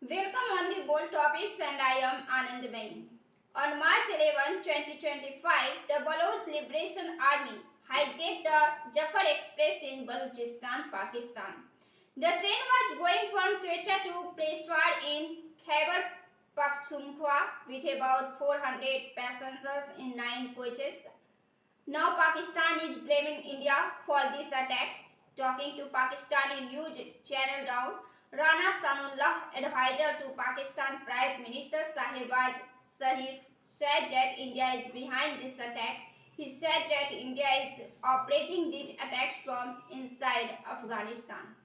Welcome on the bold topics and I am Anand Main. On March 11, 2025, the Baloch Liberation Army hijacked the Jafar Express in Balochistan, Pakistan. The train was going from Quetta to Peshawar in Khyber Pakhtunkhwa with about 400 passengers in 9 coaches. Now Pakistan is blaming India for this attack. Talking to Pakistani news channel Dawn, Rana Sanullah, advisor to Pakistan Prime Minister Shehbaz Sharif, said that India is behind this attack. He said that India is operating these attacks from inside Afghanistan.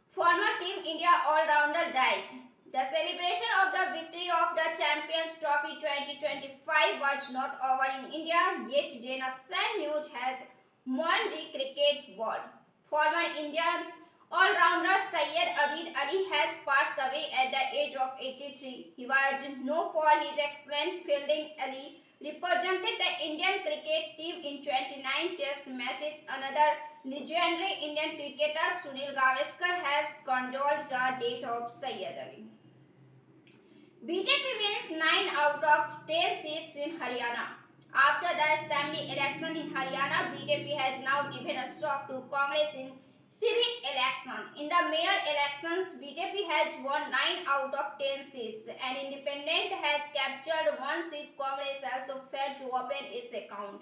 Former Team India all-rounder dies. The celebration of the victory of the Champions Trophy 2025 was not over in India, yet Dana sad news has mourned the cricket world. Former Indian all-rounder Syed Abid Ali has passed away at the age of 83. He was known for his excellent fielding. Ali represented the Indian cricket team in 29 test matches. Another legendary Indian cricketer Sunil Gavaskar has condoled the death of Syed Ali. BJP wins 9 out of 10 seats in Haryana. After the assembly election in Haryana, BJP has now given a shock to Congress in civic election. In the mayor elections, BJP has won 9 out of 10 seats. An independent has captured 1 seat. Congress also failed to open its account.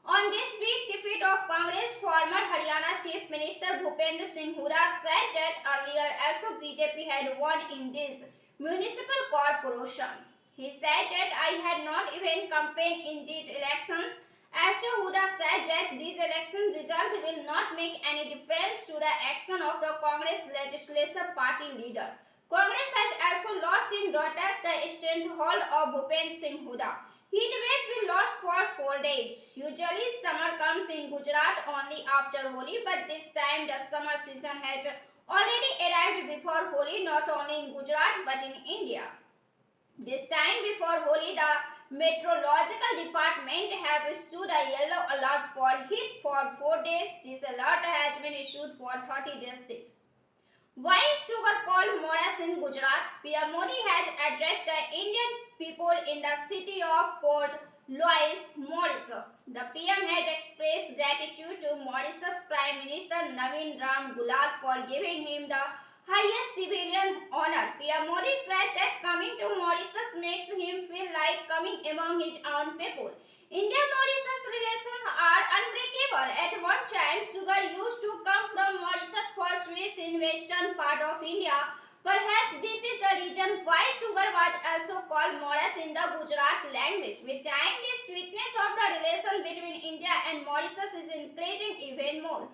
On this big defeat of Congress, former Haryana Chief Minister Bhupendra Singh Hooda said that earlier also BJP had won in this municipal corporation. He said that I had not even campaigned in these elections. Also, Hooda said that these election results will not make any difference to the action of the Congress legislature party leader. Congress has also lost in Rohtak the stronghold of Bhupendra Singh Hooda. Heat wave will last for 4 days. Usually summer comes in Gujarat only after Holi, but this time the summer season has already arrived before Holi, not only in Gujarat but in India. This time before Holi, the Meteorological Department has issued a yellow alert for heat for 4 days. This alert has been issued for 30 districts. Why is sugar called morass in Gujarat? PM Modi has addressed the Indian people in the city of Port Louis, Mauritius. The PM has expressed gratitude to Mauritius Prime Minister Navin Ramgoola for giving him the highest civilian honor. PM Modi said that coming to Mauritius makes him feel like coming among his own people. India-Mauritius relations are unbreakable. At one time, sugar used to come from Mauritius for sweets in western part of India. Perhaps this is the reason why sugar was also called morass in the Gujarat language. With time, the sweetness of the relation between India and Mauritius is increasing even more.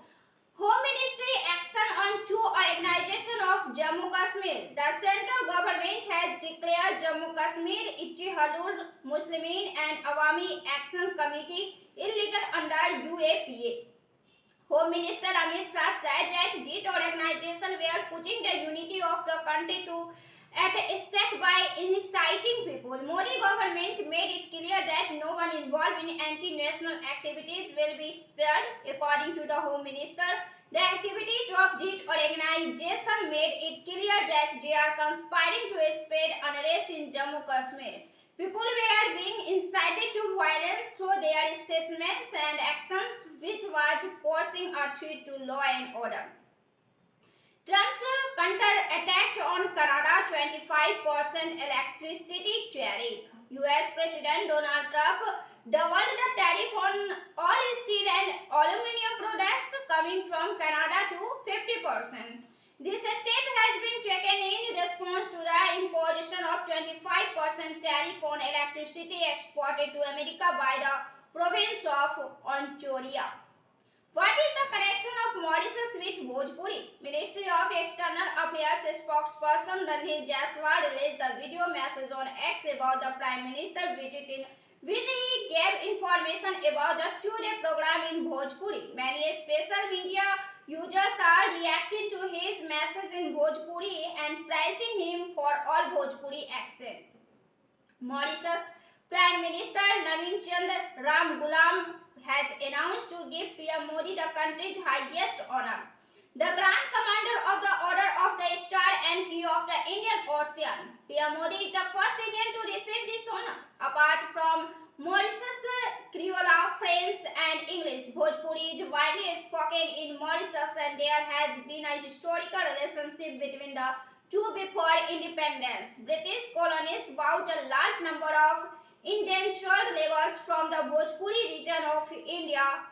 Home Ministry action on two organizations of Jammu Kashmir. The central government has declared Jammu Kashmir Ittihadul Muslimin and Awami Action Committee illegal under UAPA. Home Minister Amit Shah said that these organizations were putting the unity of the country at stake by inciting people. Modi government made it clear that no one involved in anti-national activities will be spared. According to the Home Minister, the activities of these organizations made it clear that they are conspiring to spread unrest in Jammu Kashmir. People were being incited to violence through their statements and actions, which was posing a threat to law and order. Trump's counter-attack on Canada 25% electricity tariff. US President Donald Trump doubled the tariff on all steel and aluminum products coming from Canada to 50%. This step has been taken in response to the imposition of 25% tariff on electricity exported to America by the province of Ontario. What is the connection of Mauritius with Bhojpuri? Ministry of External Affairs spokesperson Ranjit Jaiswal released a video message on X about the Prime Minister visit in which he gave information about the two-day program in Bhojpuri. Many special media users are reacting to his message in Bhojpuri and praising him for all Bhojpuri accent. Mauritius Prime Minister Navin Ramgoola has announced to give PM Modi the country's highest honor. the Grand Commander of the Order of the Star and Key of the Indian Ocean. PM Modi is the first Indian to receive this honor. Apart from Mauritius, Creole, French and English, Bhojpuri is widely spoken in Mauritius, and there has been a historical relationship between the two before independence. British colonists bought a large number of indentured laborers from the Bhojpuri region of India,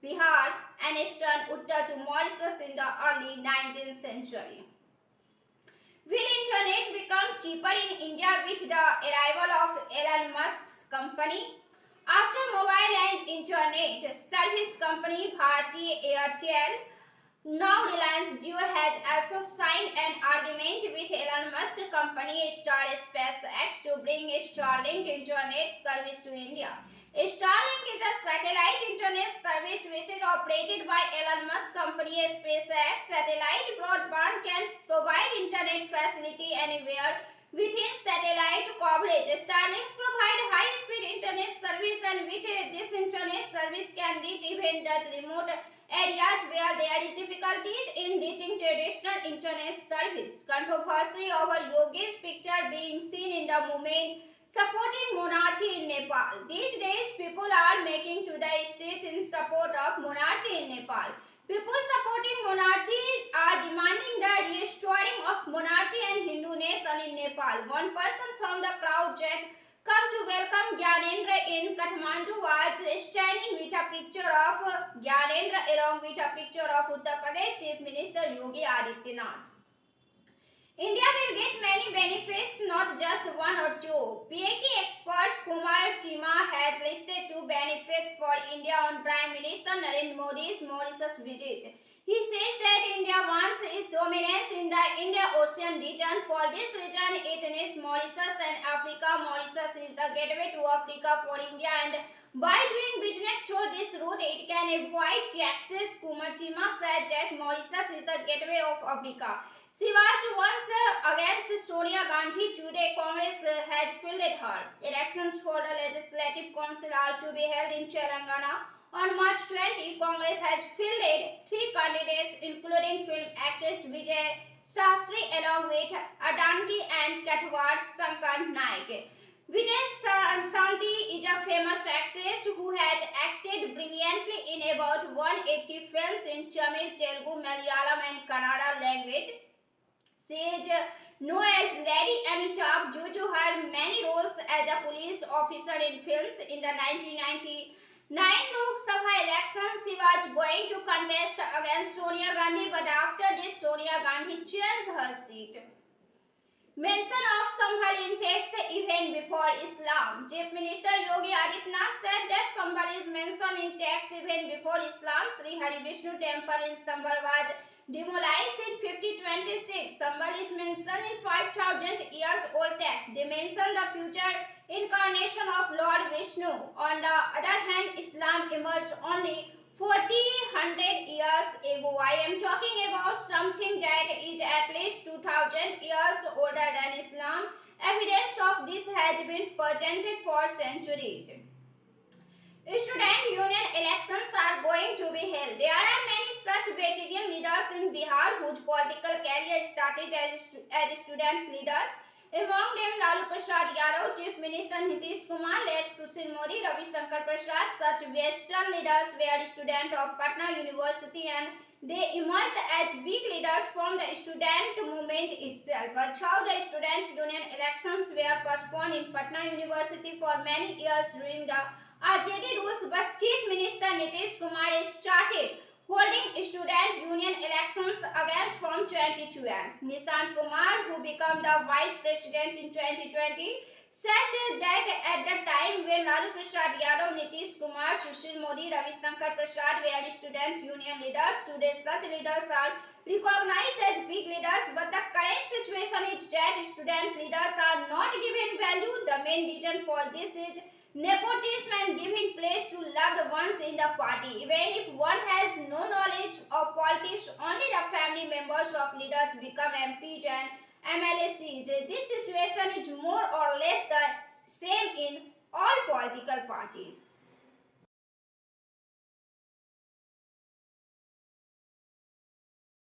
Bihar and eastern Uttar to Mauritius in the early 19th century. Will internet become cheaper in India with the arrival of Elon Musk's company? After mobile and internet service company Bharti Airtel, now Reliance Jio has also signed an agreement with Elon Musk company Star SpaceX to bring Starlink internet service to India. Starlink is a satellite internet service which is operated by Elon Musk company SpaceX. Satellite broadband can provide internet facility anywhere within satellite coverage. Starlink provide high-speed internet service, and with this internet service can reach even such remote areas where there is difficulties in reaching traditional internet service. Controversy over Yogi's picture being seen in the movement supporting monarchy in Nepal. These days, people are making to the streets in support of monarchy in Nepal. People supporting monarchy are demanding the restoring of monarchy and Hindu nation in Nepal. One person from the crowd jet come to welcome Gyanendra in Kathmandu was standing with a picture of Gyanendra along with a picture of Uttar Pradesh Chief Minister Yogi Adityanath. India will get many benefits, not just one or two. PAK expert Kumar Chima has listed two benefits for India on Prime Minister Narendra Modi's Mauritius visit. He says that India wants its dominance in the Indo-Ocean region. For this region, it needs Mauritius and Africa. Mauritius is the gateway to Africa for India, and by doing business through this route, it can avoid taxes. Kumar Chima said that Mauritius is the gateway of Africa. Shivaj once against Sonia Gandhi. Today, Congress has fielded her. Elections for the Legislative Council are to be held in Telangana. On March 20, Congress has fielded 3 candidates, including film actress Vijay Sastry along with Adanti and Katwad Shankar Naik. Vijay Shanti is a famous actress who has acted brilliantly in about 180 films in Tamil, Telugu, Malayalam and Kannada language. She is known as Lady Amitabh due to her many roles as a police officer in films. In the 1999 Lok Sabha election, she was going to contest against Sonia Gandhi, but after this, Sonia Gandhi changed her seat. Mention of Sambhal in text even before Islam. Chief Minister Yogi Adityanath said that Sambhal is mentioned in text even before Islam. Sri Hari Vishnu Temple in Sambhal was demolished in 5026. Sambhal is mentioned in 5000 years old text. They mention the future incarnation of Lord Vishnu. On the other hand, Islam emerged only 400 years ago. I am talking about something that is at least 2000 years older than Islam. Evidence of this has been presented for centuries. Student union elections are going to be held. There are many such veteran leaders in Bihar whose political career started as student leaders. Among them, Lalu Prasad Yadav, Chief Minister Nitish Kumar, late Sushil Modi, Ravi Shankar Prasad. Such Western leaders were students of Patna University, and they emerged as big leaders from the student movement itself. But how the student union elections were postponed in Patna University for many years during the RJD rules, but Chief Minister Nitish Kumar started holding student union elections again from 2012. Nishant Kumar, who became the Vice President in 2020, said that at the time when Lalu Prasad Yadav, Nitish Kumar, Sushil Modi, Ravi Shankar Prasad were student union leaders, today such leaders are recognized as big leaders, but the current situation is that student leaders are not given value. The main reason for this is nepotism and giving place to loved ones in the party. Even if one has no knowledge of politics, only the family members of leaders become MPs and MLAs. This situation is more or less the same in all political parties.